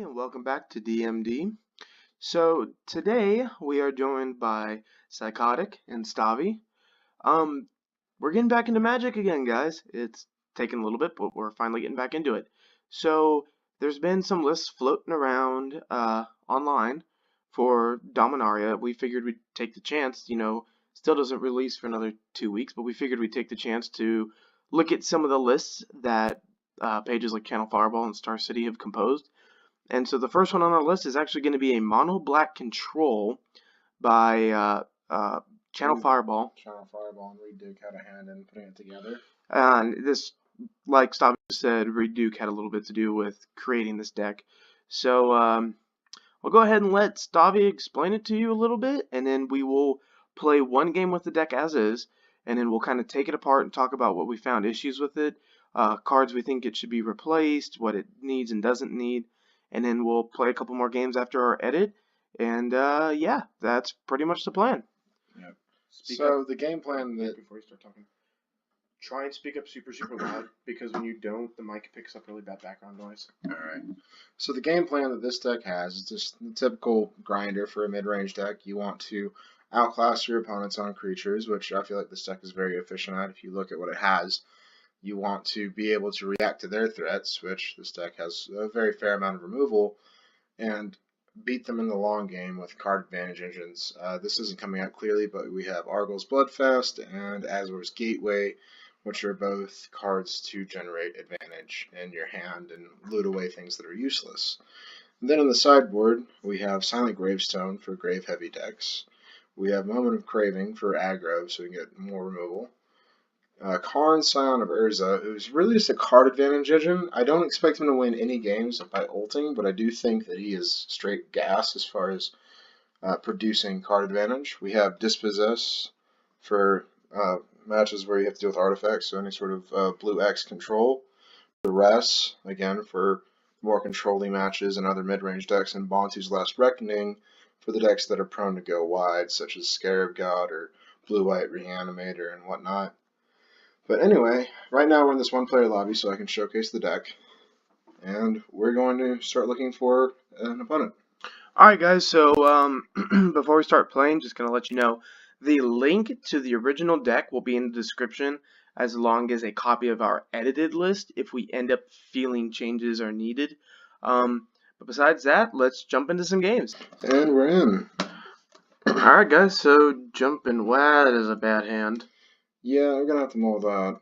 and welcome back to DMD. So today we are joined by Psychotic and Stavi. We're getting back into Magic again, guys. It's taken a little bit, but we're finally getting back into it. So there's been some lists floating around online for Dominaria. We figured we'd take the chance. Still doesn't release for another 2 weeks, but we figured we'd take the chance to look at some of the lists that pages like Channel Fireball and Star City have composed. And so the first one on our list is actually going to be a mono black control by Channel Fireball. Channel Fireball and Reed Duke had a hand in putting it together. And this, like Stavi said, Reed Duke had a little bit to do with creating this deck. So we'll go ahead and let Stavi explain it to you a little bit, and then we will play one game with the deck as is, and then we'll kind of take it apart and talk about what we found issues with it, cards we think it should be replaced, what it needs and doesn't need. And then we'll play a couple more games after our edit. And yeah, that's pretty much the plan. Yep. So the game plan that... Before you start talking, try and speak up super loud, because when you don't, the mic picks up really bad background noise. Alright. So the game plan that this deck has is just the typical grinder for a mid-range deck. You want to outclass your opponents on creatures, which I feel like this deck is very efficient at if you look at what it has. You want to be able to react to their threats, which this deck has a very fair amount of removal, and beat them in the long game with card advantage engines. This isn't coming out clearly, but we have Arguel's Bloodfest and Azor's Gateway, which are both cards to generate advantage in your hand and loot away things that are useless. And then on the sideboard, we have Silent Gravestone for grave-heavy decks. We have Moment of Craving for aggro, so we can get more removal. Karn, Scion of Urza, who's really just a card advantage engine. I don't expect him to win any games by ulting, but I do think that he is straight gas as far as producing card advantage. We have Dispossess for matches where you have to deal with artifacts, so any sort of blue X control. Duress, again, for more controlling matches and other mid-range decks, and Bontu's Last Reckoning for the decks that are prone to go wide, such as Scarab God or Blue-White Reanimator and whatnot. But anyway, right now we're in this one-player lobby so I can showcase the deck, and we're going to start looking for an opponent. Alright guys, so before we start playing, just going to let you know, the link to the original deck will be in the description, as long as a copy of our edited list if we end up feeling changes are needed. But besides that, let's jump into some games. And we're in. Alright guys, so jumping. Wow, that is a bad hand. Yeah, I'm going to have to mull that.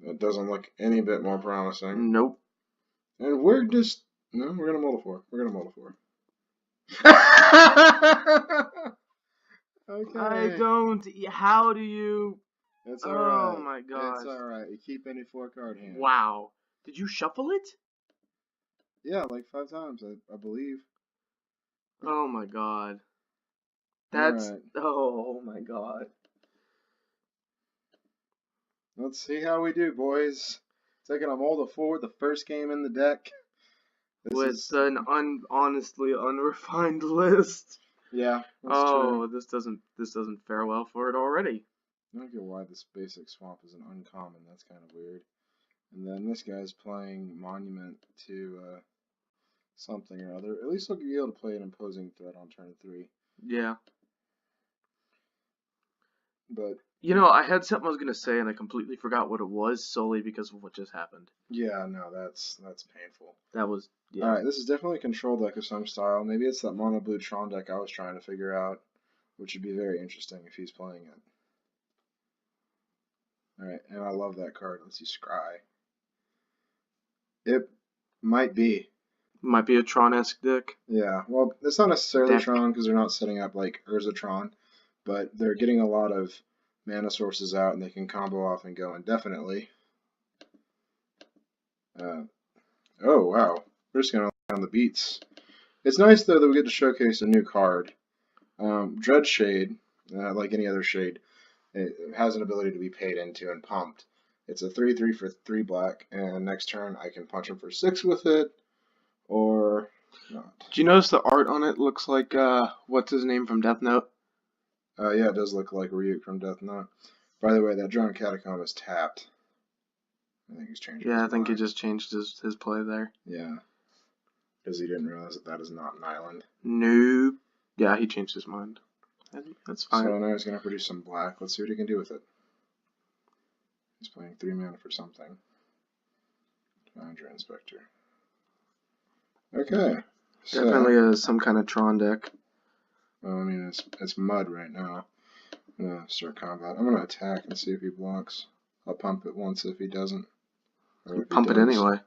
It doesn't look any bit more promising. Nope. And we're just... No, we're going to mull the 4. We're going to mull the 4. Okay. I don't... How do you... It's alright. Oh my gosh. It's alright. You keep any 4-card hand. Wow. Did you shuffle it? Yeah, like 5 times, I believe. Oh my god. That's... Right. Oh my god. Let's see how we do, boys. Taking a mull the 4, the first game in the deck. With an honestly unrefined list. Yeah, that's true. This doesn't fare well for it already. I don't get why this basic swamp is an uncommon. That's kind of weird. And then this guy's playing Monument to something or other. At least he'll be able to play an imposing threat on turn 3. Yeah. But I had something I was gonna say and I completely forgot what it was solely because of what just happened. Yeah, no, that's painful. That was yeah. Alright, this is definitely a control deck of some style. Maybe it's that mono blue Tron deck I was trying to figure out, which would be very interesting if he's playing it. Alright, and I love that card. Let's see, Scry. It might be. Might be a Tron-esque deck. Yeah, well, it's not necessarily Tron because they're not setting up like Urza Tron, but they're getting a lot of mana sources out and they can combo off and go indefinitely. Oh, wow. We're just going to lay on the beats. It's nice, though, that we get to showcase a new card. Dread Shade, like any other shade, it has an ability to be paid into and pumped. It's a 3/3 for 3 black, and next turn I can punch him for 6 with it, or not. Do you notice the art on it looks like, what's his name from Death Note? Yeah, it does look like Ryuk from Death Note. By the way, that Drone Catacomb is tapped. I think he's changed. Yeah, I think he just changed his play there. Yeah. Because he didn't realize that that is not an island. Nope. Yeah, he changed his mind. That's fine. So now he's going to produce some black. Let's see what he can do with it. He's playing 3 mana for something. Boundary Inspector. Okay. Definitely some kind of Tron deck. Well, I mean, it's mud right now. I'm going to start combat. I'm going to attack and see if he blocks. I'll pump it once if he doesn't. Or if Pump he it anyway.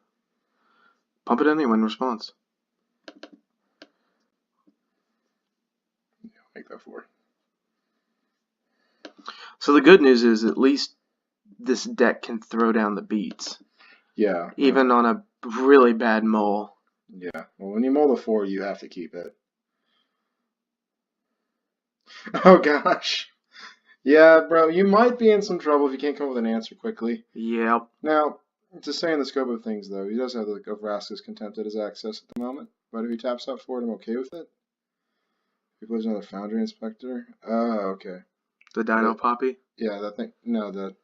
Pump it anyway in response. Yeah, make that 4. So the good news is at least this deck can throw down the beats. Yeah. Even on a really bad mull. Yeah. Well, when you mull the 4, you have to keep it. Oh, gosh. Yeah, bro, you might be in some trouble if you can't come up with an answer quickly. Yep. Now, to stay in the scope of things, though, he does have like a Vraska's Contempt at his access at the moment. But if he taps out for it, I'm okay with it. If he plays another Foundry Inspector. Oh, okay. The Dino Poppy? Yeah, that thing. No, the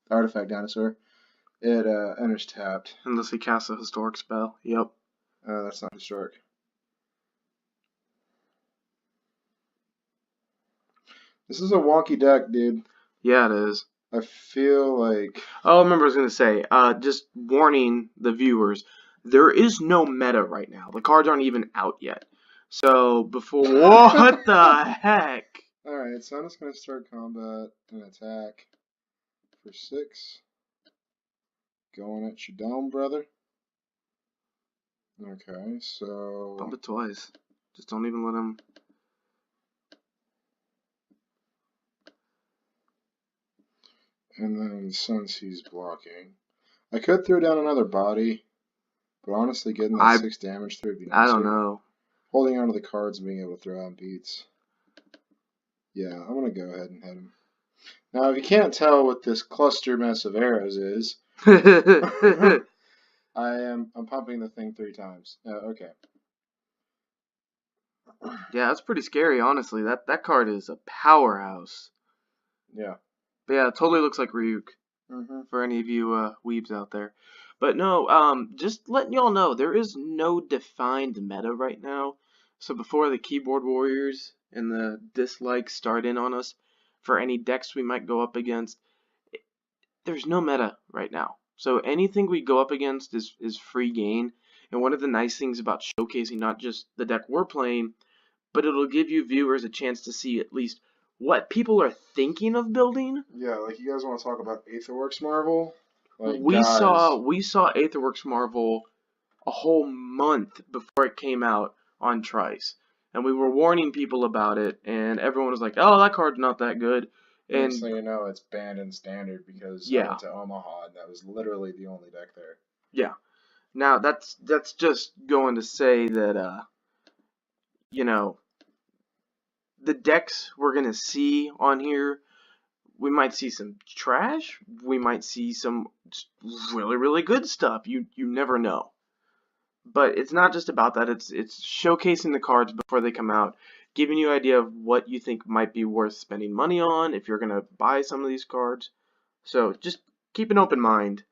Artifact Dinosaur. It enters tapped. Unless he casts a Historic spell. Yep. That's not historic. This is a wonky deck, dude. Yeah, it is. I feel like... Oh, I remember I was going to say, just warning the viewers, there is no meta right now. The cards aren't even out yet. So, before... What the heck? Alright, so I'm just going to start combat and attack for 6. Going at your dome, brother. Okay, so... Bump it twice. Just don't even let him... And then since he's blocking, I could throw down another body, but honestly getting that 6 damage through would be nicer. I don't know. Holding onto the cards and being able to throw out beats. Yeah, I'm going to go ahead and hit him. Now, if you can't tell what this cluster mess of arrows is, I'm pumping the thing 3 times. Okay. Yeah, that's pretty scary, honestly. That card is a powerhouse. Yeah. But yeah, it totally looks like Ryuk. For any of you weebs out there. But no, just letting y'all know, there is no defined meta right now. So before the keyboard warriors and the dislikes start in on us for any decks we might go up against, there's no meta right now. So anything we go up against is free gain. And one of the nice things about showcasing not just the deck we're playing, but it'll give you viewers a chance to see at least what people are thinking of building. Yeah, like you guys want to talk about Aetherworks Marvel? Like, we saw Aetherworks Marvel a whole month before it came out on Trice, and we were warning people about it, and everyone was like, "Oh, that card's not that good." And next thing you know, it's banned in Standard because I went to Omaha and that was literally the only deck there. Yeah. Now that's just going to say that you know, the decks we're gonna see on here, we might see some trash, we might see some really, really good stuff. You never know. But it's not just about that. It's showcasing the cards before they come out, giving you an idea of what you think might be worth spending money on if you're gonna buy some of these cards. So just keep an open mind.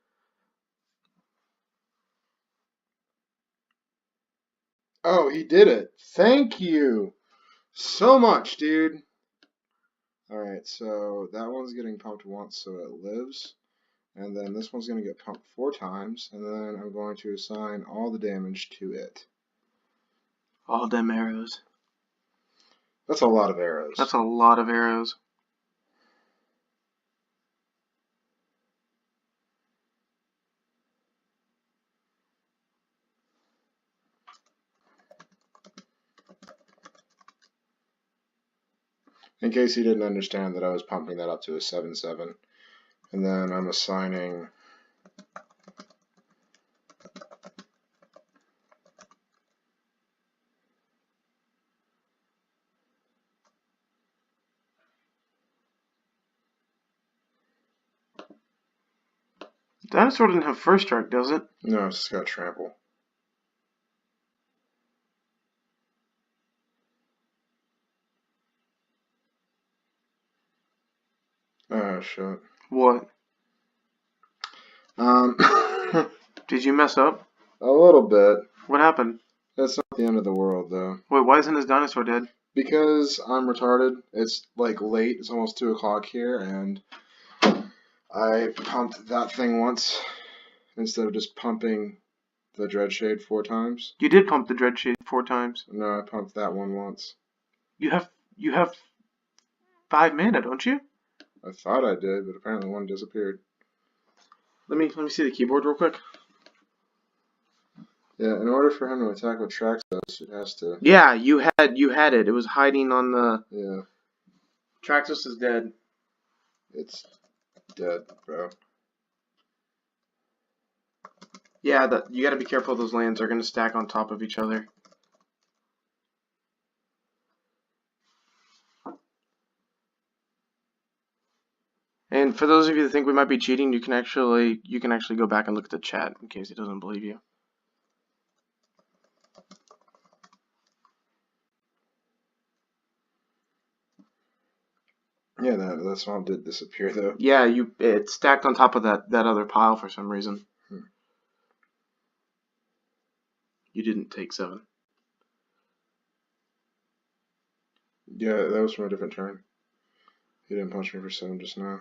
Oh, he did it. Thank you so much, dude. Alright, so that one's getting pumped once, so it lives. And then this one's going to get pumped 4 times, and then I'm going to assign all the damage to it. All them arrows. That's a lot of arrows. That's a lot of arrows. In case you didn't understand that I was pumping that up to a 7/7. And then I'm assigning... Dinosaur doesn't have first strike, does it? No, it's just got trample. Oh, shit. What? Did you mess up? A little bit. What happened? That's not the end of the world, though. Wait, why isn't his dinosaur dead? Because I'm retarded. It's like late. It's almost 2 o'clock here, and I pumped that thing once instead of just pumping the Dreadshade 4 times. You did pump the Dreadshade 4 times. No, I pumped that one once. You have 5 mana, don't you? I thought I did, but apparently one disappeared. Let me see the keyboard real quick. Yeah, in order for him to attack with Traxos, it has to. Yeah, you had it. It was hiding on the. Yeah. Traxos is dead. It's dead, bro. Yeah, you gotta be careful. Those lands are gonna stack on top of each other. And for those of you that think we might be cheating, you can actually go back and look at the chat in case he doesn't believe you. Yeah, that swamp did disappear though. Yeah, it stacked on top of that other pile for some reason. You didn't take 7. Yeah, that was from a different turn. He didn't punch me for 7 just now.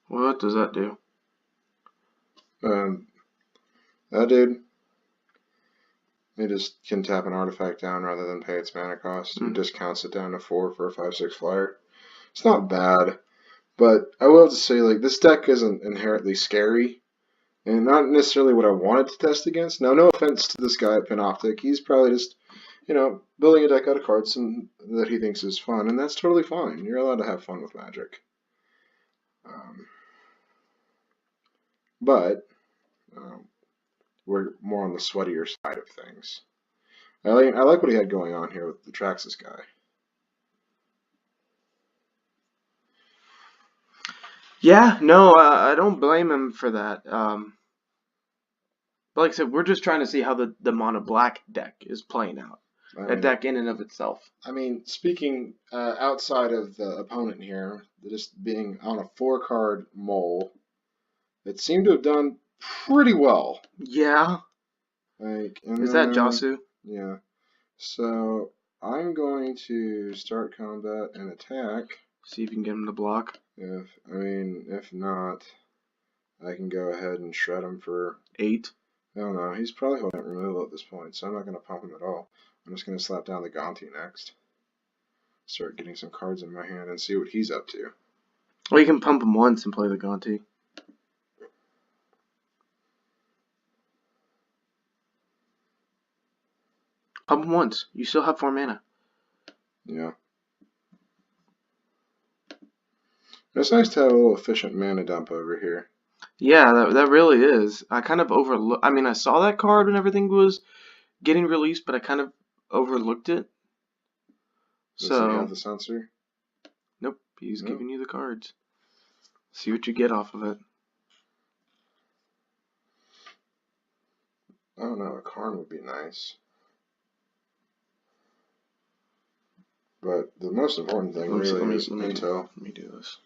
What does that do? That dude, he just can tap an artifact down rather than pay its mana cost. It discounts it down to 4 for a 5/6 flyer. It's not bad, but I will have to say, like, this deck isn't inherently scary, and not necessarily what I wanted to test against. Now, no offense to this guy at Panoptic, he's probably just, building a deck out of cards that he thinks is fun, and that's totally fine. You're allowed to have fun with Magic. But we're more on the sweatier side of things. I like what he had going on here with the Traxxas guy. Yeah, no, I don't blame him for that. But like I said, we're just trying to see how the mono black deck is playing out. A deck in and of itself. I mean, speaking outside of the opponent here, just being on a 4-card mole, it seemed to have done pretty well. Yeah. Is that Josu? Yeah. So I'm going to start combat and attack. See if you can get him to block. If not, I can go ahead and shred him for 8. I don't know. He's probably holding out removal at this point, so I'm not going to pump him at all. I'm just going to slap down the Gonti next. Start getting some cards in my hand and see what he's up to. Well, you can pump him once and play the Gonti. Pump him once. You still have 4 mana. Yeah. It's nice to have a little efficient mana dump over here. Yeah, that really is. I kind of overlooked. I mean, I saw that card when everything was getting released, but I kind of overlooked it. Does he have the censor? Nope, he's giving you the cards. See what you get off of it. I don't know, a Karn would be nice. But the most important thing is intel. Let me do this.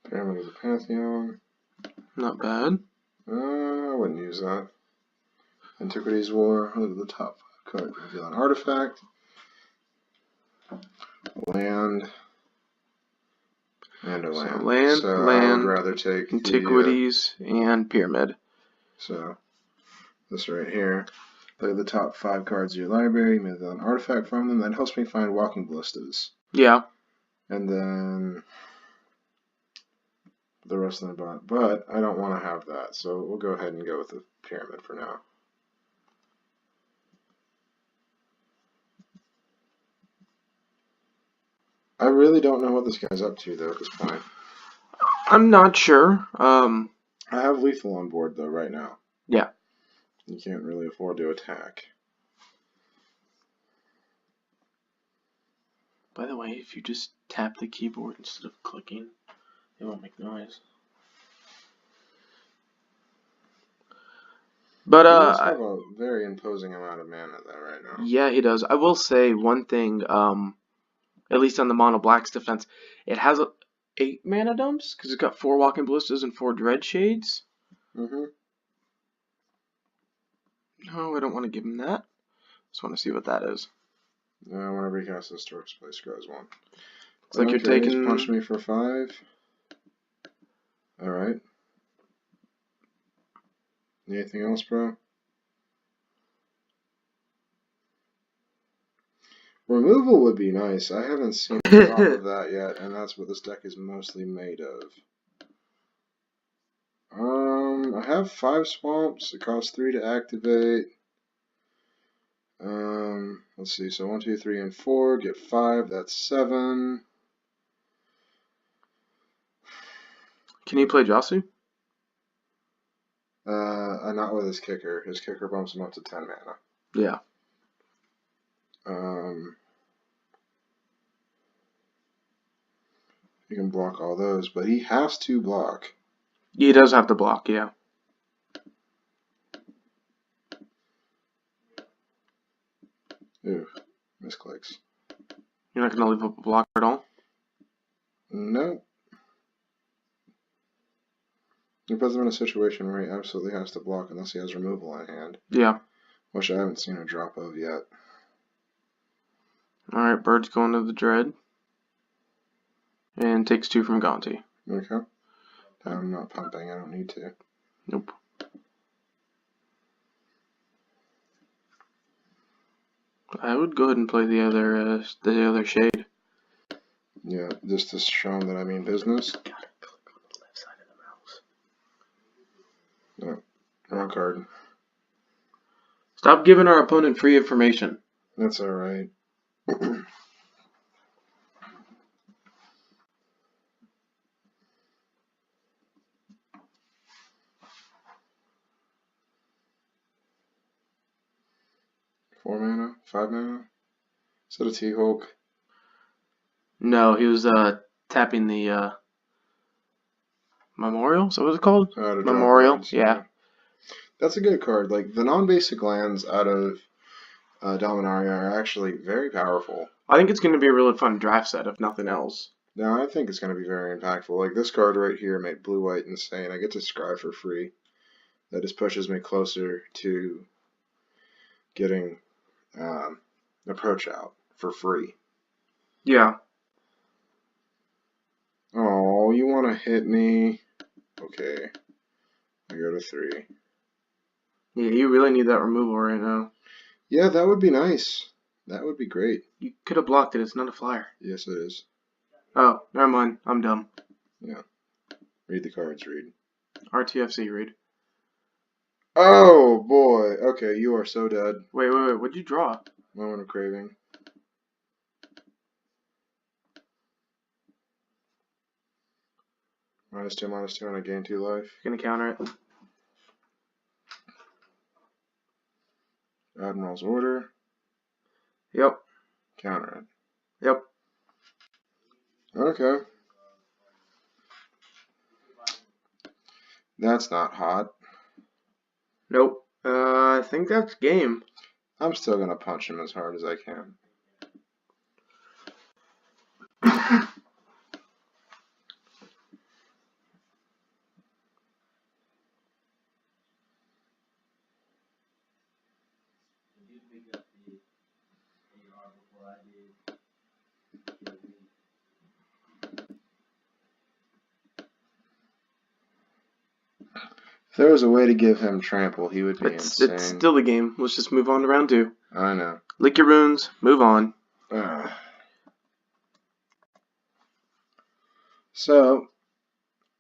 Pyramid of the Pantheon. Not bad. I wouldn't use that. Antiquities War. Look at the top 5 cards. Reveal an artifact. Land. And a land. So land. I would rather take Antiquities and Pyramid. So this right here. Look at the top 5 cards of your library. Reveal an artifact from them. That helps me find Walking Ballistas. Yeah. And then the rest of the bot. But I don't want to have that, so we'll go ahead and go with the Pyramid for now. I really don't know what this guy's up to, though, at this point. I'm not sure. I have lethal on board, though, right now. Yeah. You can't really afford to attack. By the way, if you just tap the keyboard instead of clicking, it won't make noise. But he does have a very imposing amount of mana, though, right now. Yeah, he does. I will say one thing. at least on the mono black's defense. It has 8 mana dumps because it's got 4 Walking Ballistas and 4 Dread Shades. No, I don't want to give him that. Just want to see what that is. Whenever he casts this Torx, play scries 1. It's like you're taking. He's punched me for 5. Alright. Anything else, bro? Removal would be nice. I haven't seen a drop of that yet, and that's what this deck is mostly made of. I have 5 swamps. It costs 3 to activate. Let's see. So 1, 2, 3, and 4. Get 5. That's 7. Can you play Josu? Not with his kicker. His kicker bumps him up to 10 mana. Yeah. He can block all those, but he has to block. He does have to block, yeah. Ooh, misclicks. You're not going to leave up a blocker at all? No. He puts him in a situation where he absolutely has to block unless he has removal on hand. Yeah. Which I haven't seen a drop of yet. Alright, Bird's going to the Dread. And takes 2 from Gonti. Okay. I'm not pumping, I don't need to. Nope. I would go ahead and play the other shade. Yeah, just to show him that I mean business. Gotta click on the left side of the mouse. No, wrong card. Stop giving our opponent free information. That's alright. 4 mana? 5 mana? Is that a T-Hulk? No, he was tapping the Memorial? Is that what it's called? Memorial, yeah. That's a good card. Like, the non-basic lands out of Dominaria are actually very powerful. I think it's going to be a really fun draft set, if nothing else. No, I think it's going to be very impactful. Like, this card right here made blue-white insane. I get to scry for free. That just pushes me closer to getting approach out for free. Yeah. Oh, you want to hit me? Okay. I go to 3. Yeah, you really need that removal right now. Yeah, that would be nice. That would be great. You could have blocked it. It's not a flyer. Yes, it is. Oh, never mind. I'm dumb. Yeah. Read the cards, read. RTFC, read. Oh, boy. Okay, you are so dead. Wait. What'd you draw? Moment of Craving. -2, and I gain 2 life. Gonna counter it. Admiral's Order. Yep. Counter it. Yep. Okay. That's not hot. Nope. I think that's game. I'm still gonna punch him as hard as I can. If there was a way to give him trample, he would be insane. It's still the game. Let's just move on to round 2. I know. Lick your runes. Move on. So,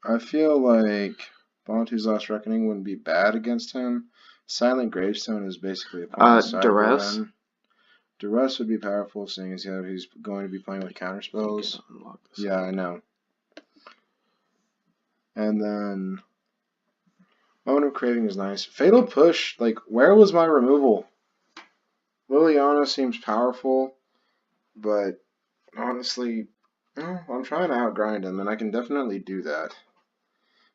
I feel like Bontu's Last Reckoning wouldn't be bad against him. Silent Gravestone is basically a point Duress. Duress would be powerful, seeing as how he's going to be playing with counter spells. Yeah, I know. And then Moment of Craving is nice. Fatal Push, like, where was my removal? Liliana seems powerful, but honestly, I'm trying to outgrind him, and I can definitely do that.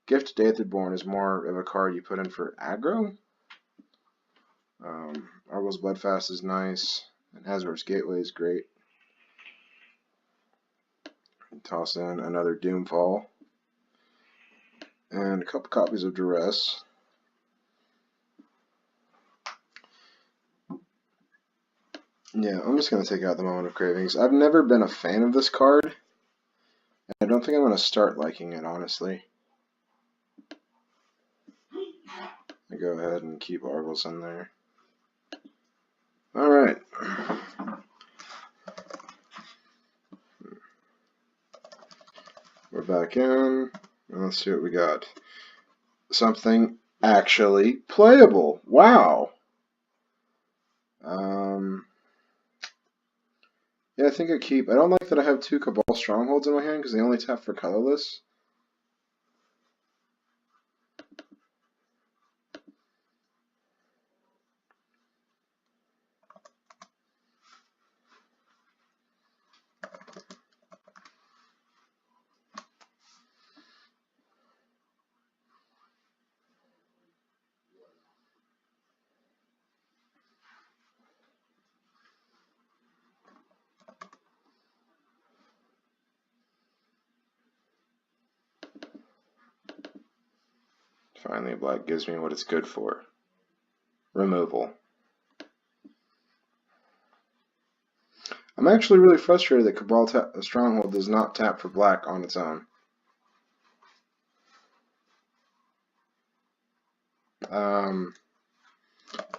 Gifted Aetherborn is more of a card you put in for aggro. Arguel's Bloodfast is nice, and Azor's Gateway is great. Toss in another Doomfall. And a couple copies of Duress. Yeah, I'm just going to take out the Moment of Cravings. I've never been a fan of this card. And I don't think I'm going to start liking it, honestly. I go ahead and keep Arguel in there. Alright. We're back in. And let's see what we got. Something actually playable. Wow. Yeah, I think I keep. I don't like that I have 2 Cabal Strongholds in my hand because they only tap for colorless. Finally, black gives me what it's good for. Removal. I'm actually really frustrated that Cabal Stronghold does not tap for black on its own.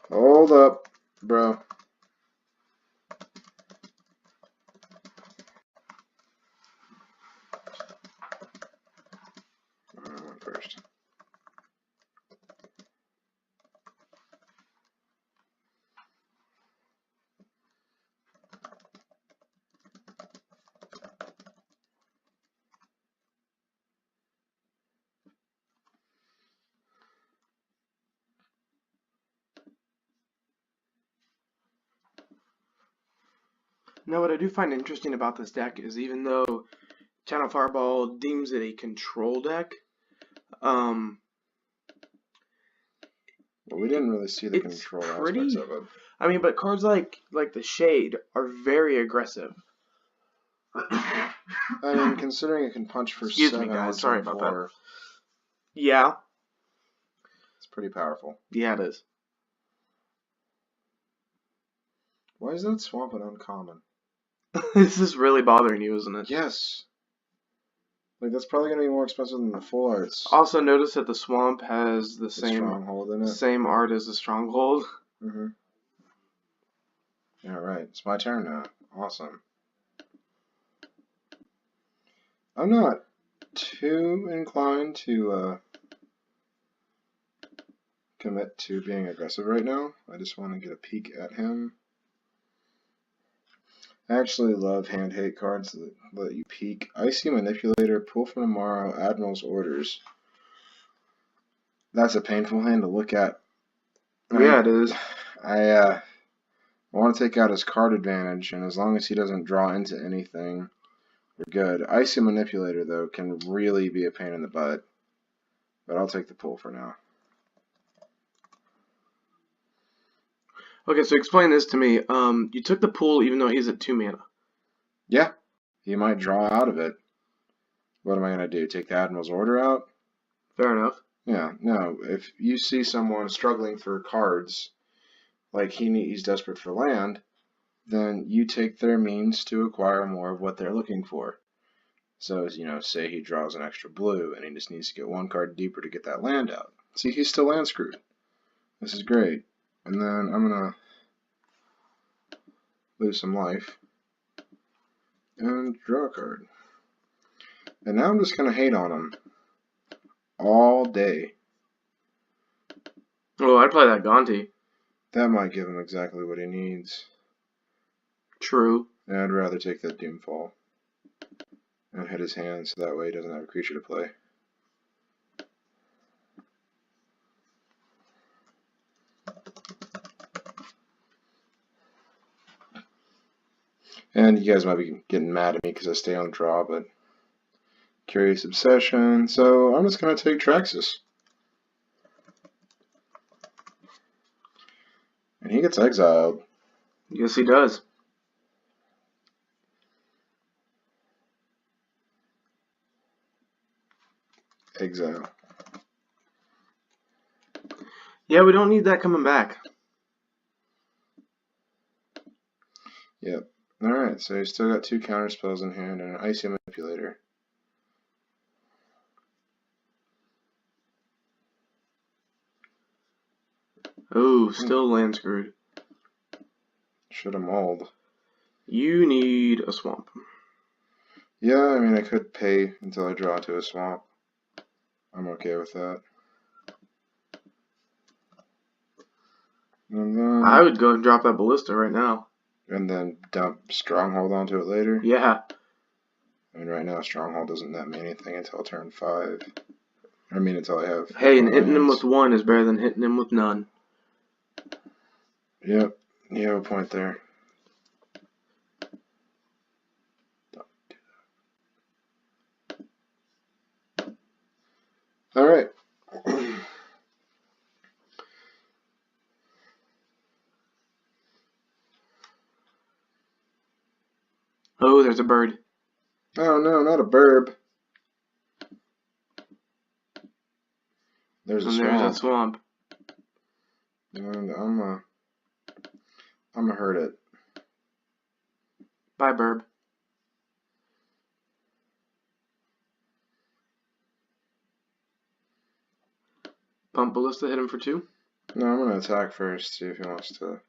Hold up, bro. I went first. Now, what I do find interesting about this deck is even though Channel Fireball deems it a control deck, well, we didn't really see the it's control pretty, aspects of it. I mean, but cards like the Shade are very aggressive. I mean, considering it can punch for Excuse 7 me, guys. once Sorry and about 4, that. Yeah. It's pretty powerful. Yeah, it is. Why is that swamp an uncommon? This is really bothering you, isn't it? Yes. Like, that's probably going to be more expensive than the full arts. Also, notice that the swamp has the Stronghold in it. same art as the Stronghold. Mm-hmm. Yeah, right. It's my turn now. Awesome. I'm not too inclined to commit to being aggressive right now. I just want to get a peek at him. I actually love hand-hate cards that let you peek. Icy Manipulator, pull from tomorrow, Admiral's Orders. That's a painful hand to look at. Yeah, it is. I want to take out his card advantage, and as long as he doesn't draw into anything, we're good. Icy Manipulator, though, can really be a pain in the butt. But I'll take the pull for now. Okay, so explain this to me. You took the pool even though he's at 2 mana. Yeah, he might draw out of it. What am I going to do? Take the Admiral's Order out? Fair enough. Yeah, no. If you see someone struggling for cards, like he's desperate for land, then you take their means to acquire more of what they're looking for. So, you know, say he draws an extra blue and he just needs to get 1 card deeper to get that land out. See, he's still land screwed. This is great. And then I'm going to lose some life and draw a card. And now I'm just going to hate on him all day. Oh, I'd play that Gonti. That might give him exactly what he needs. True. And I'd rather take that Doomfall and hit his hand so that way he doesn't have a creature to play. And you guys might be getting mad at me because I stay on draw, but Curious Obsession. So I'm just going to take Traxxas. And he gets exiled. Yes, he does. exile. Yeah, we don't need that coming back. Yep. Alright, so he's still got 2 counter spells in hand and an Icy Manipulator. Oh, still land screwed. Should have mauled. You need a swamp. Yeah, I mean, I could pay until I draw to a swamp. I'm okay with that. And then, I would go and drop that Ballista right now. And then dump Stronghold onto it later? Yeah. I mean, right now, Stronghold doesn't net me anything until turn 5. I mean, until I have... Hey, and hitting him with 1 is better than hitting him with none. Yep, you have a point there. Alright. Oh, there's a bird. Oh no, not a burb. There's a swamp. There's that swamp. And I'm gonna hurt it. Bye, burb. Pump Ballista, hit him for 2. No, I'm gonna attack first, see if he wants to.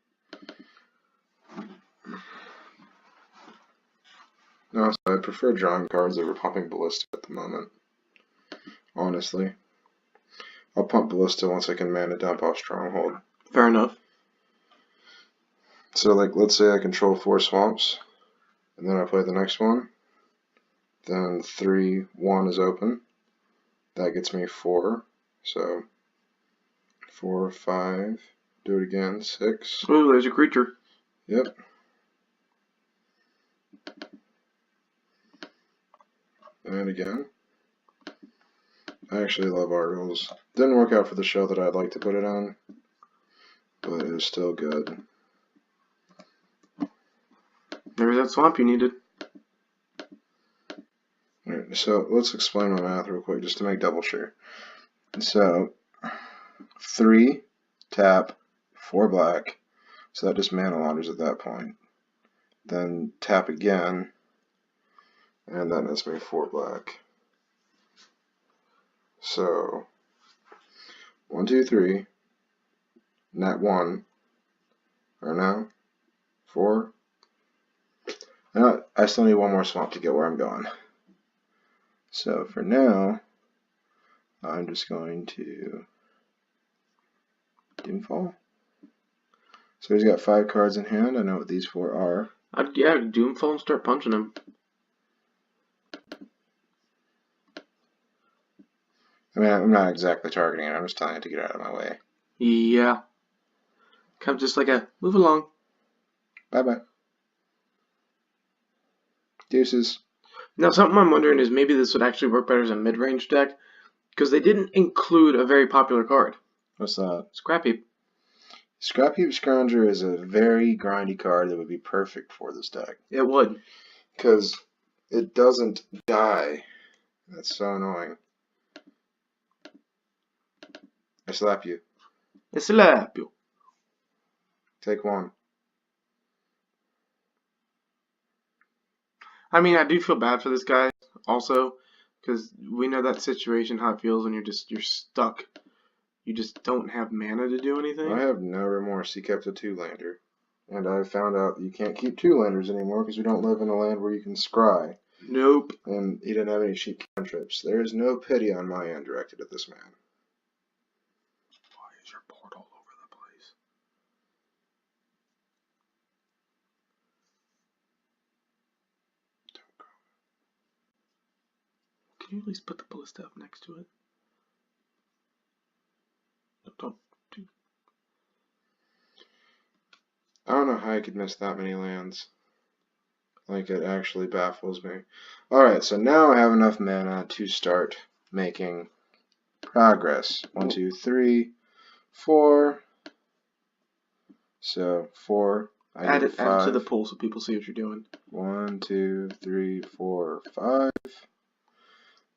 No, so I prefer drawing cards over pumping Ballista at the moment. Honestly. I'll pump Ballista once I can mana dump off Stronghold. Fair enough. So, like, let's say I control 4 swamps, and then I play the next one. Then 3-1 is open. That gets me 4. So, 4, 5. Do it again. 6. Oh, there's a creature. Yep. And again. I actually love Arguels. Didn't work out for the show that I'd like to put it on, but it was still good. There's that swamp you needed. Alright, so let's explain my math real quick just to make double sure. So 3 tap, 4 black, so that just mana launders at that point. Then tap again, and that nets me 4 black. So 1, 2, 3, net 1, or no, 4. No, I still need 1 more swamp to get where I'm going. So for now, I'm just going to Doomfall. So he's got 5 cards in hand. I know what these 4 are. Yeah, Doomfall and start punching him. I mean, I'm not exactly targeting it. I'm just telling it to get out of my way. Yeah. Kind of just like a move along. Bye-bye. Deuces. Now, something I'm wondering is maybe this would actually work better as a mid-range deck, because they didn't include a very popular card. What's that? Scrap Heap. Scrap Heap Scrounger is a very grindy card that would be perfect for this deck. It would. Because it doesn't die. That's so annoying. I slap you. I slap you. Take 1. I mean, I do feel bad for this guy also, because we know that situation, how it feels when you're stuck. You just don't have mana to do anything. I have no remorse. He kept a 2-lander. And I found out that you can't keep 2-landers anymore because we don't live in a land where you can scry. Nope. And he didn't have any cheap cantrips. There is no pity on my end directed at this man. Why is your board all over the place? Don't go. Can you at least put the Ballista up next to it? Don't do. I don't know how I could miss that many lands. Like, it actually baffles me. Alright, so now I have enough mana to start making progress. 1, 2, 3, 4. So, 4. Add it to the pool so people see what you're doing. 1, 2, 3, 4, 5.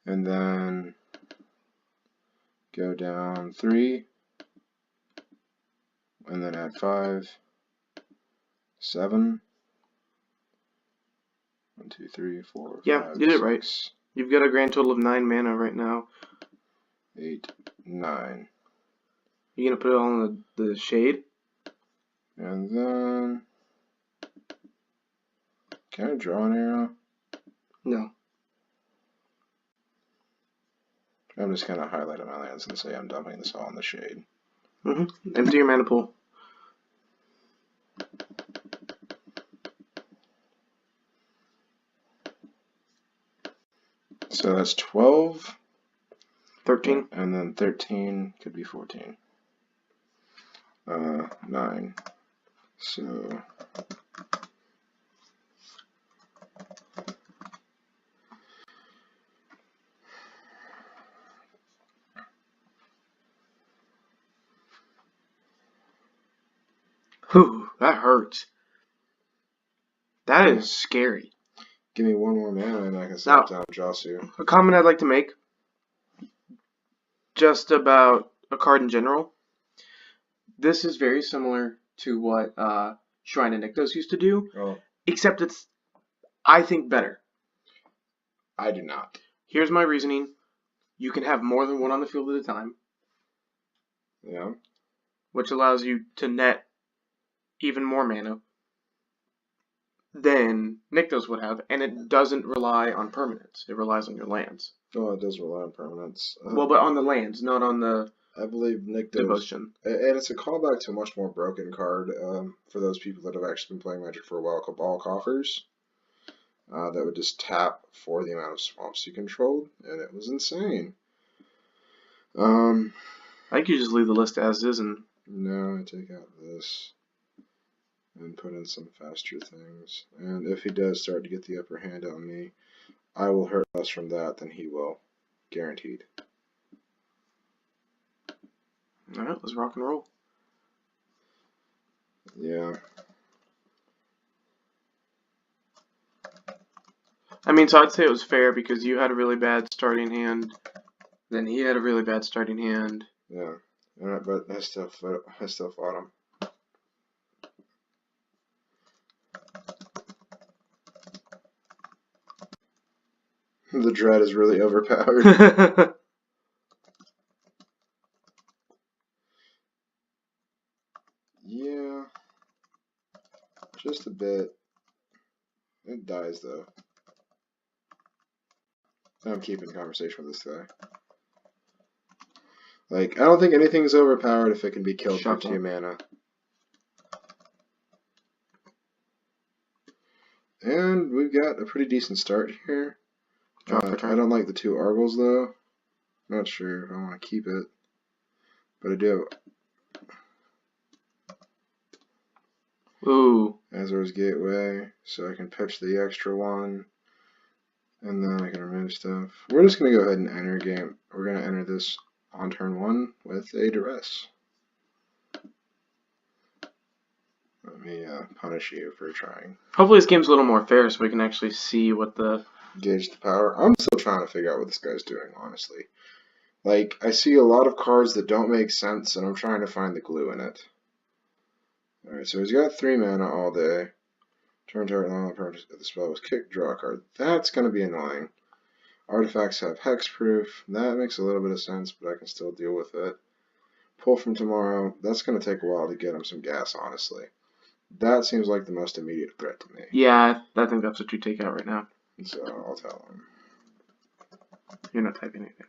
And then go down 3, and then add 5, 7. 1, 2, 3, 4, Yeah, 5, you did it 6, right. You've got a grand total of 9 mana right now. 8, 9. You gonna put it all in the shade? And then, can I draw an arrow? No. I'm just gonna highlight my lands and say I'm dumping this all in the shade. Empty your mana pool. So that's 12. 13. And then 13 could be 14. 9. So Whew, that hurts. That is scary. give me 1 more mana and I can slap down Josu. A comment I'd like to make just about a card in general. This is very similar to what Shrine of Nykthos used to do, except it's, I think, better. I do not. Here's my reasoning. You can have more than one on the field at a time. Yeah. Which allows you to net even more mana than Nykthos would have, and it doesn't rely on permanence. It relies on your lands. Oh, it does rely on permanence. Well, but on the lands, not on the I believe Nykthos. devotion. And it's a callback to a much more broken card for those people that have actually been playing Magic for a while, Cabal Coffers. That would just tap for the amount of swamps you controlled, and it was insane. I think you just leave the list as is, and no, I take out this and put in some faster things. And if he does start to get the upper hand on me, I will hurt less from that than he will, guaranteed. all right, let's rock and roll. Yeah. I mean, so I'd say it was fair because you had a really bad starting hand, then he had a really bad starting hand. Yeah, but I still fought him. The dread is really overpowered. Yeah, just a bit. It dies though. I'm keeping conversation with this guy. Like, I don't think anything's overpowered if it can be killed for 2 mana. And we've got a pretty decent start here. I don't like the 2 Arguels though. Not sure if I want to keep it. But I do have Azor's Gateway, so I can pitch the extra one. And then I can remove stuff. We're just going to go ahead and enter game. We're going to enter this on turn 1 with a Duress. Let me punish you for trying. Hopefully this game's a little more fair so we can actually see what the... Gauge the power. I'm still trying to figure out what this guy's doing, honestly. Like, I see a lot of cards that don't make sense, and I'm trying to find the glue in it. Alright, so he's got 3 mana all day. Turn target on the purpose of the spell was kick, draw a card. That's going to be annoying. Artifacts have hexproof. That makes a little bit of sense, but I can still deal with it. Pull from tomorrow. That's going to take a while to get him some gas, honestly. That seems like the most immediate threat to me. Yeah, I think that's what you take out right now. So I'll tell him. You're not typing anything.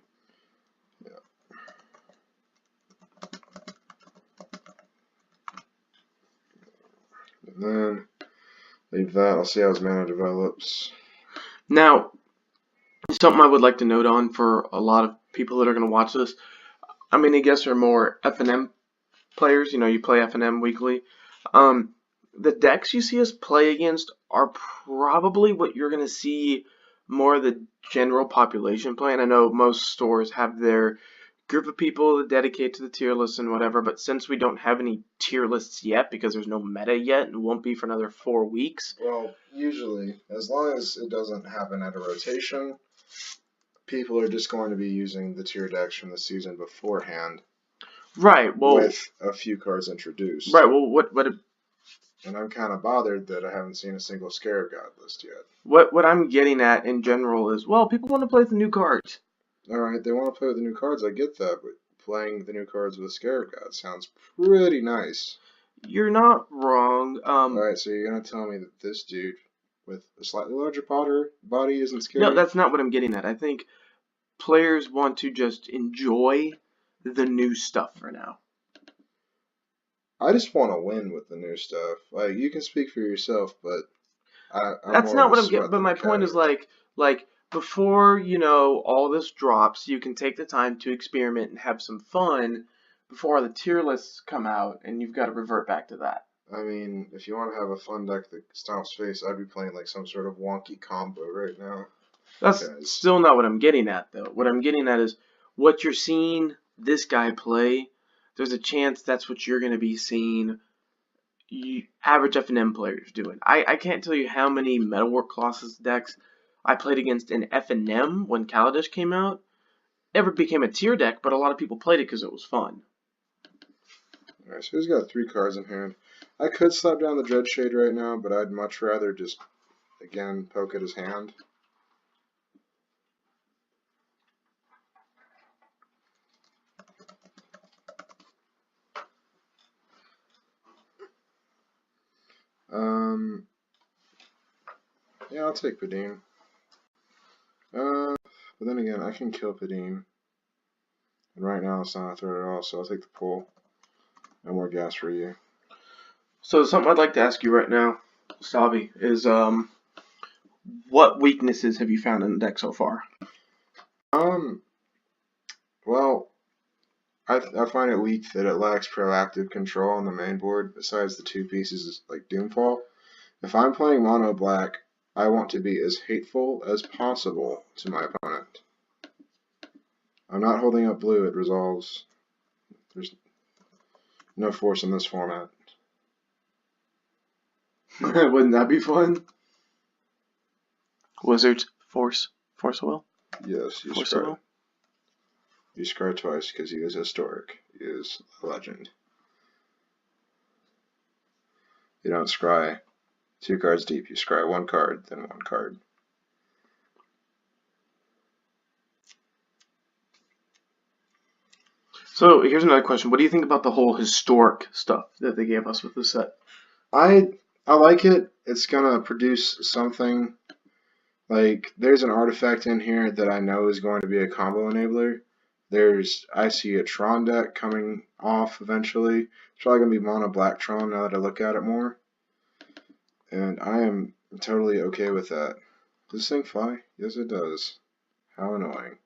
Yeah. And then leave that. I'll see how his mana develops. Now, something I would like to note on for a lot of people that are going to watch this. I mean, I guess they're more FNM players. You know, you play FNM weekly. The decks you see us play against are probably what you're going to see more of the general population play. And I know most stores have their group of people that dedicate to the tier list and whatever, but since we don't have any tier lists yet because there's no meta yet and won't be for another 4 weeks. Well, usually, as long as it doesn't happen at a rotation, people are just going to be using the tier decks from the season beforehand. Right. Well, with a few cards introduced. Right. Well, what And I'm kind of bothered that I haven't seen a single Scarab God list yet. What I'm getting at in general is, well, people want to play with the new cards. Alright, they want to play with the new cards, I get that, but playing the new cards with Scarab God sounds pretty nice. You're not wrong. Alright, so you're going to tell me that this dude with a slightly larger body isn't scary? No, that's not what I'm getting at. I think players want to just enjoy the new stuff for now. I just want to win with the new stuff. Like, you can speak for yourself, but That's not what I'm getting. But my point is, like before, all this drops, you can take the time to experiment and have some fun before the tier lists come out, and you've got to revert back to that. I mean, if you want to have a fun deck that stomps face, I'd be playing like some sort of wonky combo right now. That's still not what I'm getting at, though. What I'm getting at is what you're seeing this guy play. There's a chance that's what you're going to be seeing average F&M players doing. I can't tell you how many Metalwork Colossus decks I played against in F&M when Kaladesh came out. Never became a tier deck, but a lot of people played it because it was fun. Alright, so he's got 3 cards in hand. I could slap down the Dreadshade right now, but I'd much rather just, again, poke at his hand. Yeah, I'll take Padim. But then again, I can kill Padim. And right now it's not a threat at all, so I'll take the pull. No more gas for you. So something I'd like to ask you right now, Sabi, is what weaknesses have you found in the deck so far? Well, I find it weak that it lacks proactive control on the main board, besides the 2 pieces like Doomfall. If I'm playing mono black, I want to be as hateful as possible to my opponent. I'm not holding up blue, it resolves. There's no force in this format. Wouldn't that be fun? Wizards, Force of Will? Yes, you Force of Will? You scry twice because he is historic. He is a legend. You don't scry 2 cards deep. You scry 1 card, then 1 card. So here's another question. What do you think about the whole historic stuff that they gave us with this set? I like it. It's gonna produce something. Like, there's an artifact in here that I know is going to be a combo enabler. I see a Tron deck coming off eventually. It's probably going to be mono black Tron now that I look at it more. And I am totally okay with that. Does this thing fly? Yes, it does. How annoying.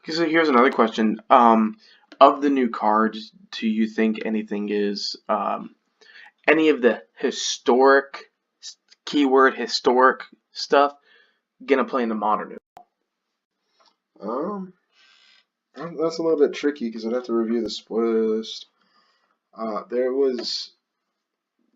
Okay, so here's another question. Of the new cards, do you think anything is, any of the historic, keyword historic stuff, gonna play in the modern? That's a little bit tricky because I'd have to review the spoiler list. There was,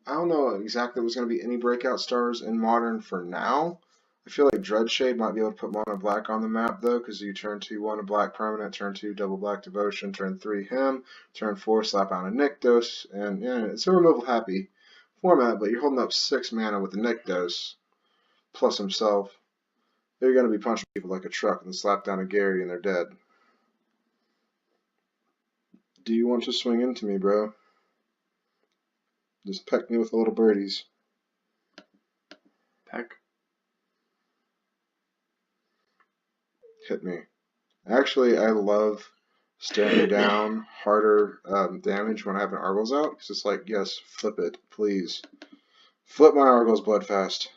I don't know exactly if there's going to be any breakout stars in Modern for now. I feel like Dreadshade might be able to put mono black on the map though, because you turn 2 1 a black permanent, turn 2 double black devotion, turn 3 him, turn 4 slap on a Nykthos, and yeah, it's a removal happy format, but you're holding up 6 mana with the Nykthos plus himself. They're going to be punching people like a truck and slap down a Gary and they're dead. Do you want to swing into me, bro? Just peck me with the little birdies. Peck. Hit me. Actually, I love staring down harder damage when I have an Arguel's out, because it's like, yes, flip it, please. Flip my Arguel's blood fast.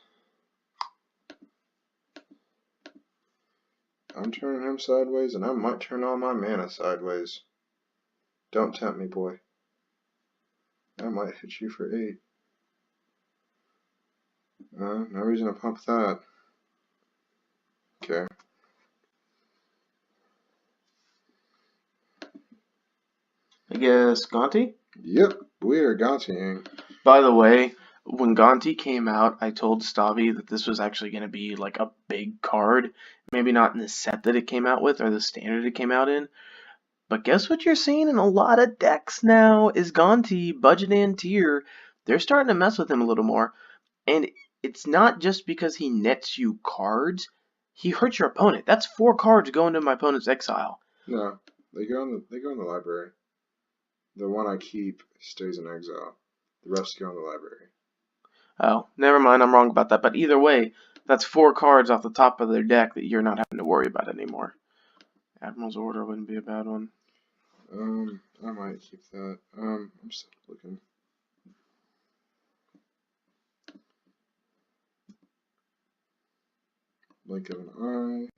I'm turning him sideways, and I might turn all my mana sideways. Don't tempt me, boy. I might hit you for 8. No reason to pump that. Okay. I guess Gonti? Yep, we are Gontiing. By the way, when Gonti came out, I told Stavi that this was actually going to be like a big card. Maybe not in the set that it came out with or the standard it came out in. But guess what you're seeing in a lot of decks now is Gonti, budget and tier. They're starting to mess with him a little more. And it's not just because he nets you cards. He hurts your opponent. That's 4 cards going to my opponent's exile. No, they go in the library. The one I keep stays in exile. The rest go in the library. Oh, never mind, I'm wrong about that. But either way, that's 4 cards off the top of their deck that you're not having to worry about anymore. Admiral's Order wouldn't be a bad one. I might keep that. I'm still looking. Blink of an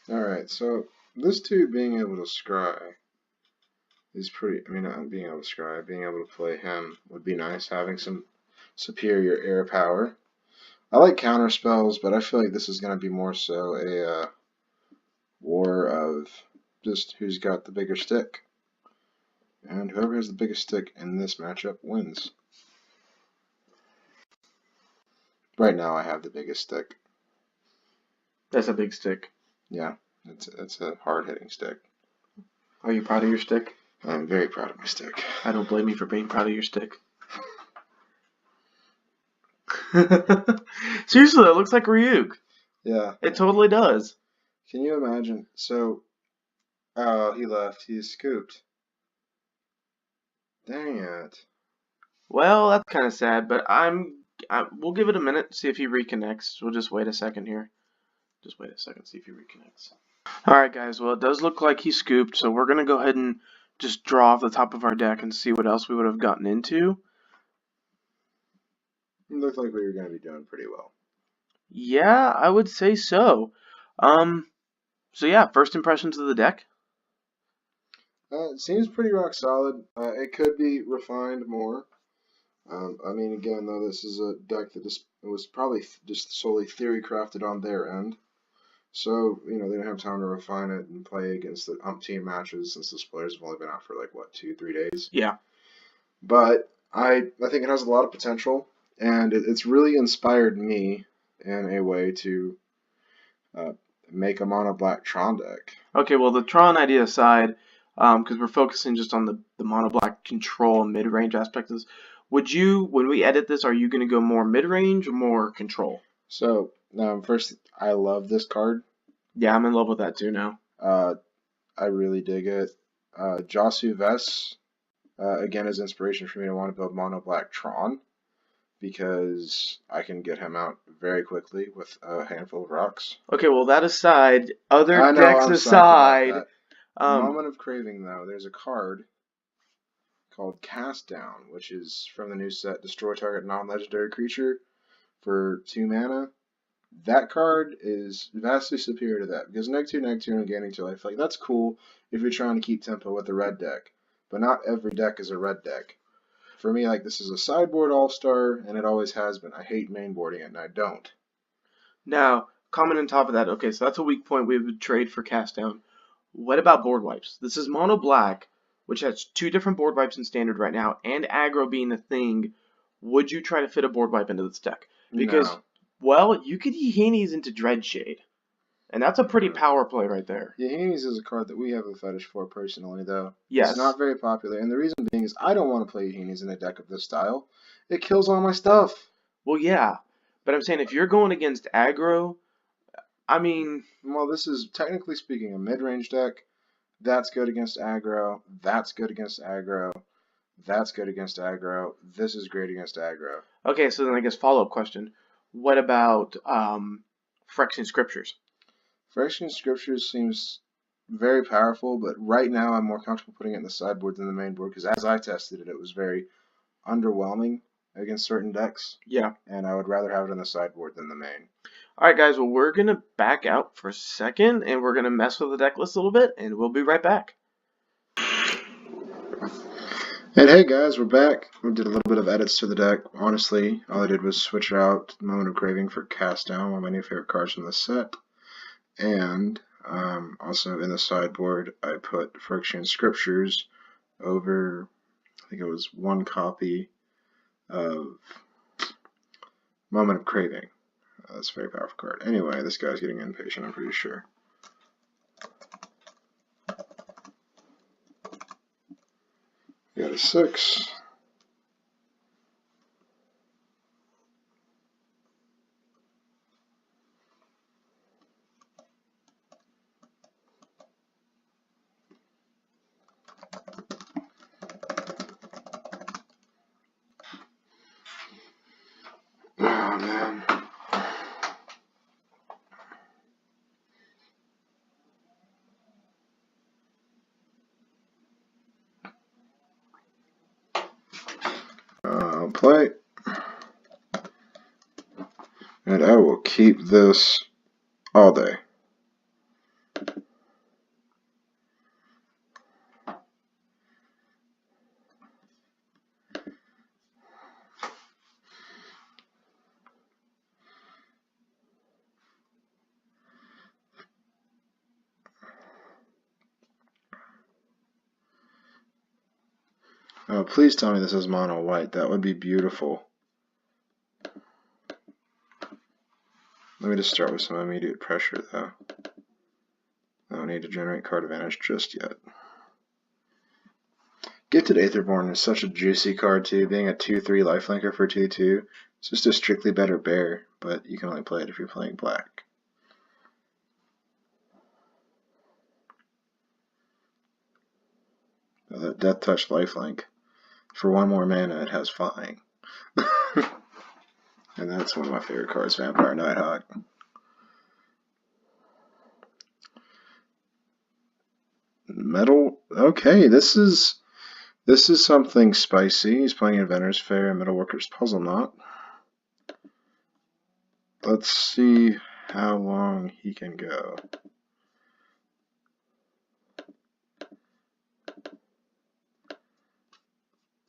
eye. Alright, so this dude being able to scry is pretty, I mean, not being able to scry, being able to play him would be nice, having some superior air power. I like counter spells, but I feel like this is going to be more so a war of just who's got the bigger stick. And whoever has the biggest stick in this matchup wins. Right now I have the biggest stick. That's a big stick. Yeah, it's a hard-hitting stick. Are you proud of your stick? I'm very proud of my stick. I don't blame you for being proud of your stick. Seriously, that looks like Ryuk. Yeah. It totally does. Can you imagine? So, he left. He's scooped. Dang it. Well, that's kind of sad, but we'll give it a minute, see if he reconnects. We'll just wait a second here. Just wait a second, see if he reconnects. Alright guys, well it does look like he scooped, so we're going to go ahead and just draw off the top of our deck and see what else we would have gotten into. It looked like we were going to be doing pretty well. Yeah, I would say so. So yeah, first impressions of the deck? It seems pretty rock solid. It could be refined more. I mean, again, though, this is a deck that was probably just solely theory crafted on their end. So, you know, they don't have time to refine it and play against the umpteen matches since this players have only been out for like, what, 2-3 days? Yeah. But I think it has a lot of potential, and it's really inspired me in a way to make a mono black Tron deck. Okay, well, the Tron idea aside, because we're focusing just on the mono black control and mid-range aspect of this, would you, when we edit this, are you going to go more mid-range or more control? So, first, I love this card. Yeah, I'm in love with that too now. I really dig it. Josu Vess, again, is inspiration for me to want to build mono black Tron, because I can get him out very quickly with a handful of rocks. Okay, well, that aside, other decks aside... Moment of Craving, though, there's a card called Cast Down, which is from the new set, destroy target non-legendary creature for 2 mana. That card is vastly superior to that, because neg 2 and gaining 2 life, like, that's cool if you're trying to keep tempo with a red deck, but not every deck is a red deck. For me, like, this is a sideboard all-star, and it always has been. I hate mainboarding it, and I don't. Now, comment on top of that, okay, so that's a weak point we would trade for Cast Down. What about board wipes? This is mono black, which has 2 different board wipes in standard right now, and aggro being a thing. Would you try to fit a board wipe into this deck? Because, no. Well, you could Yahinis into Dreadshade, and that's a pretty power play right there. Yahinis is a card that we have a fetish for personally, though. Yes. It's not very popular, and the reason being is I don't want to play Yahinis in a deck of this style. It kills all my stuff. Well, yeah, but I'm saying if you're going against aggro, I mean... Well, this is, technically speaking, a mid-range deck. That's good against aggro. That's good against aggro. That's good against aggro. This is great against aggro. Okay, so then I guess follow-up question. What about Phyrexian Scriptures? Phyrexian Scriptures seems very powerful, but right now I'm more comfortable putting it in the sideboard than the main board, because as I tested it, it was very underwhelming against certain decks. Yeah. And I would rather have it in the sideboard than the main. Alright guys, well we're going to back out for a second, and we're going to mess with the deck list a little bit, and we'll be right back. And hey guys, we're back. We did a little bit of edits to the deck. Honestly, all I did was switch out Moment of Craving for Cast Down, one of my new favorite cards from the set. And also in the sideboard, I put Phyrexian Scriptures over, I think it was 1 copy of Moment of Craving. That's a very powerful card. Anyway, this guy's getting impatient, I'm pretty sure. We got a 6. Oh, man. I'll play. And I will keep this all day. Oh, please tell me this is mono white. That would be beautiful. Let me just start with some immediate pressure, though. I don't need to generate card advantage just yet. Gifted Aetherborn is such a juicy card, too, being a 2-3 lifelinker for 2-2. It's just a strictly better bear, but you can only play it if you're playing black. That Death Touch lifelink. For 1 more mana, it has flying. And that's one of my favorite cards, Vampire Nighthawk. Metal. Okay, this is something spicy. He's playing Inventor's Fair and Metalworker's Puzzle Knot. Let's see how long he can go.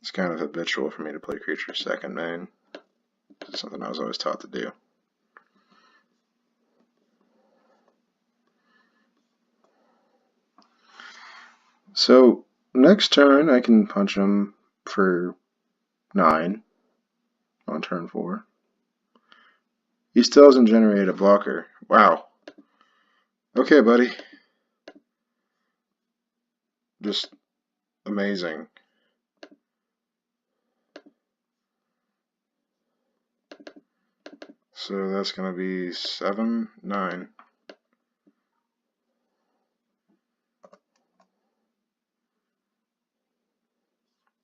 It's kind of habitual for me to play creature second main. It's something I was always taught to do. So next turn I can punch him for 9 on turn 4. He still hasn't generated a blocker. Wow. Okay, buddy. Just amazing. So that's going to be 7, 9.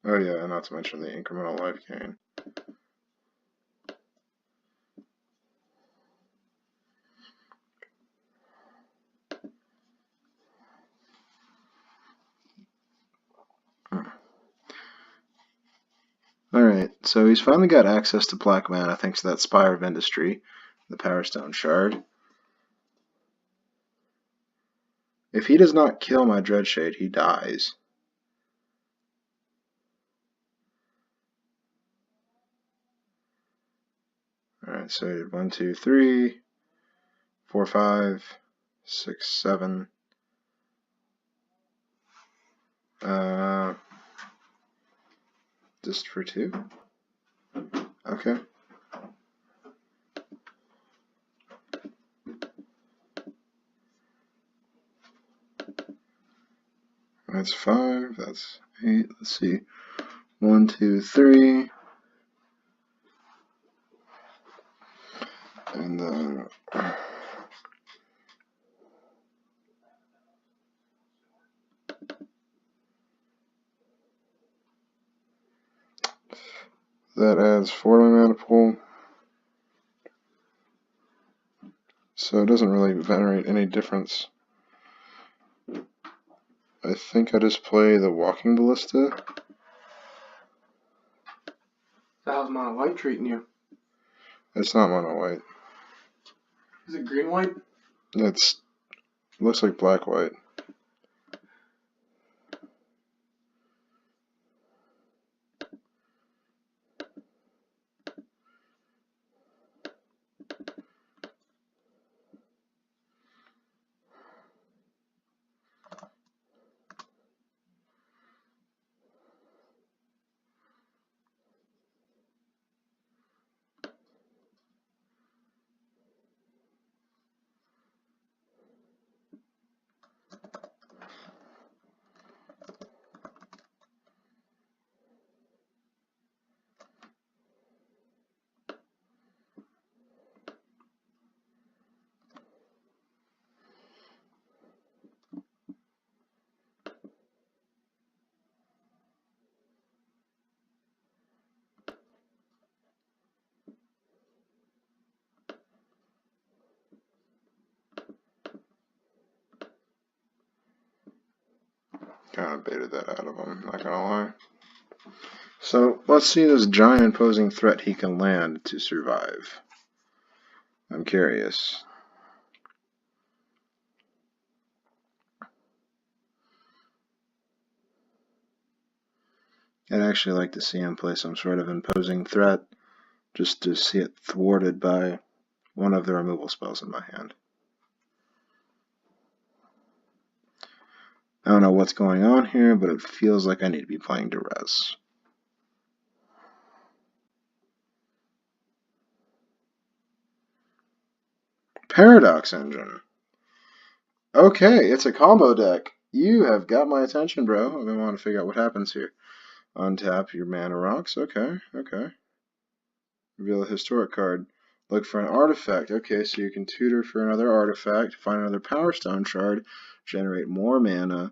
Oh yeah, not to mention the incremental life gain. Alright, so he's finally got access to black mana thanks to that Spire of Industry, the Power Stone Shard. If he does not kill my Dreadshade, he dies. Alright, so 1, 2, 3, 4, 5, 6, 7. Just for 2? Okay. That's 5, that's 8, let's see. 1, 2, 3. And then that adds 4 to my mana pool. So it doesn't really generate any difference. I think I just play the Walking Ballista. How's mono white treating you? It's not mono white. Is it green white? It looks like black white. Kind of baited that out of him, not gonna lie. So, let's see this giant imposing threat he can land to survive. I'm curious. I'd actually like to see him play some sort of imposing threat, just to see it thwarted by one of the removal spells in my hand. I don't know what's going on here, but it feels like I need to be playing Duress. Paradox Engine. Okay, it's a combo deck. You have got my attention, bro. I'm gonna want to figure out what happens here. Untap your mana rocks. Okay, okay. Reveal a historic card. Look for an artifact. Okay, so you can tutor for another artifact, find another Power Stone shard, generate more mana,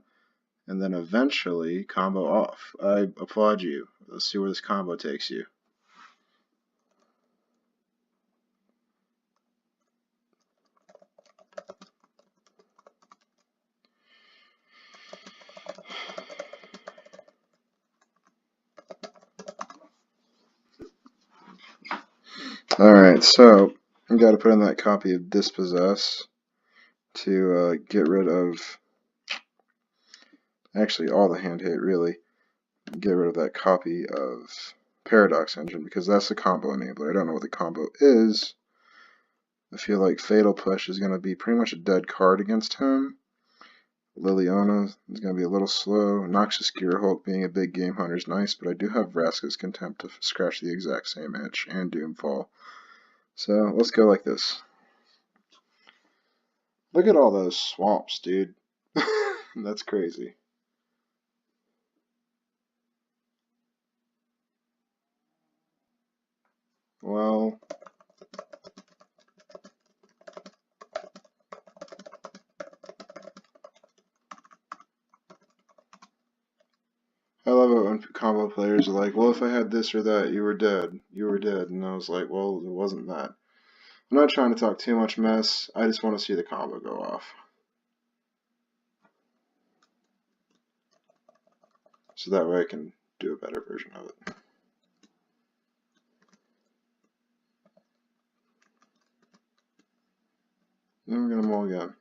and then eventually combo off. I applaud you. Let's see where this combo takes you. Alright, so I got to put in that copy of Dispossess to get rid of, actually all the hand hate really, get rid of that copy of Paradox Engine because that's the combo enabler. I don't know what the combo is. I feel like Fatal Push is going to be pretty much a dead card against him. Liliana is going to be a little slow. Noxious Gearhulk being a big game hunter is nice, but I do have Vraska's Contempt to scratch the exact same itch, and Doomfall. So let's go like this. Look at all those swamps, dude. That's crazy. Well, I love it when combo players are like, well, if I had this or that, you were dead. You were dead. And I was like, well, it wasn't that. I'm not trying to talk too much mess. I just want to see the combo go off. So that way I can do a better version of it. Then we're going to mulligan.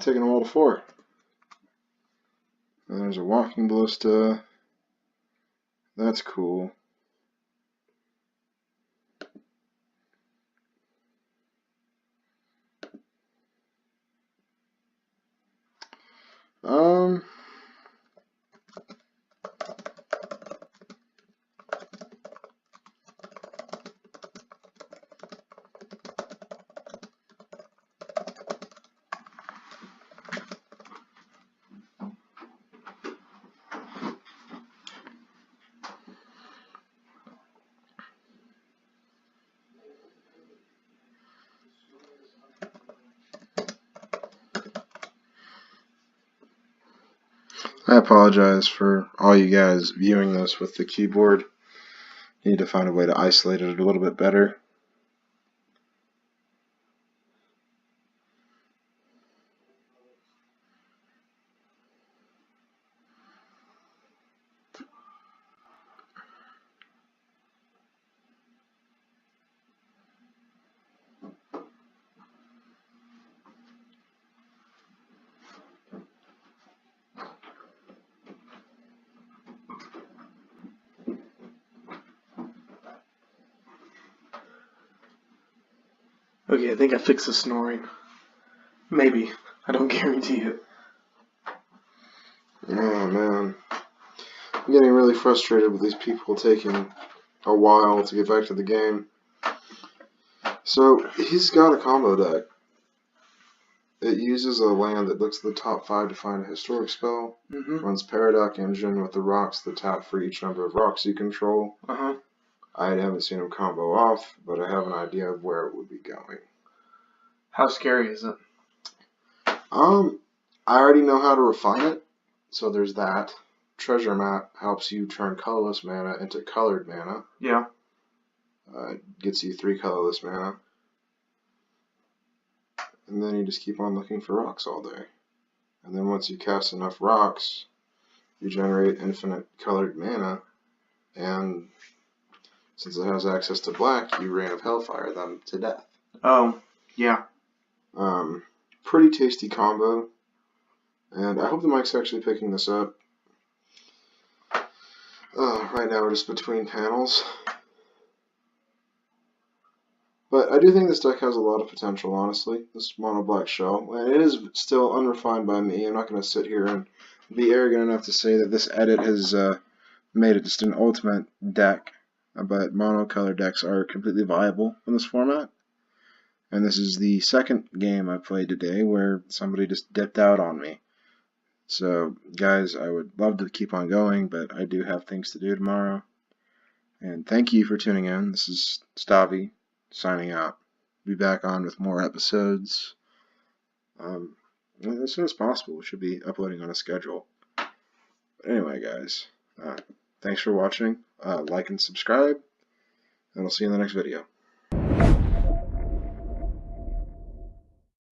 Taking them all to 4. And there's a Walking Ballista. That's cool. I apologize for all you guys viewing this with the keyboard. Need to find a way to isolate it a little bit better. Okay, I think I fixed the snoring. Maybe. I don't guarantee it. Oh man. I'm getting really frustrated with these people taking a while to get back to the game. So, he's got a combo deck. It uses a land that looks at the top 5 to find a historic spell. Runs Paradox Engine with the rocks that tap for each number of rocks you control. I haven't seen him combo off, but I have an idea of where it would be going. How scary is it? I already know how to refine it, so there's that. Treasure Map helps you turn colorless mana into colored mana. Yeah. It gets you 3 colorless mana. And then you just keep on looking for rocks all day. And then once you cast enough rocks, you generate infinite colored mana, and since it has access to black, you Rain of Hellfire them to death. Oh, yeah. Pretty tasty combo, and I hope the mic's actually picking this up. Right now we're just between panels. But I do think this deck has a lot of potential, honestly, this mono black shell. And it is still unrefined by me. I'm not going to sit here and be arrogant enough to say that this edit has made it just an ultimate deck. But monocolor decks are completely viable in this format. And this is the second game I played today where somebody just dipped out on me. So, guys, I would love to keep on going, but I do have things to do tomorrow. And thank you for tuning in. This is Stavi signing out. Be back on with more episodes as soon as possible. We should be uploading on a schedule. But anyway, guys, thanks for watching. Like and subscribe, and I'll see you in the next video.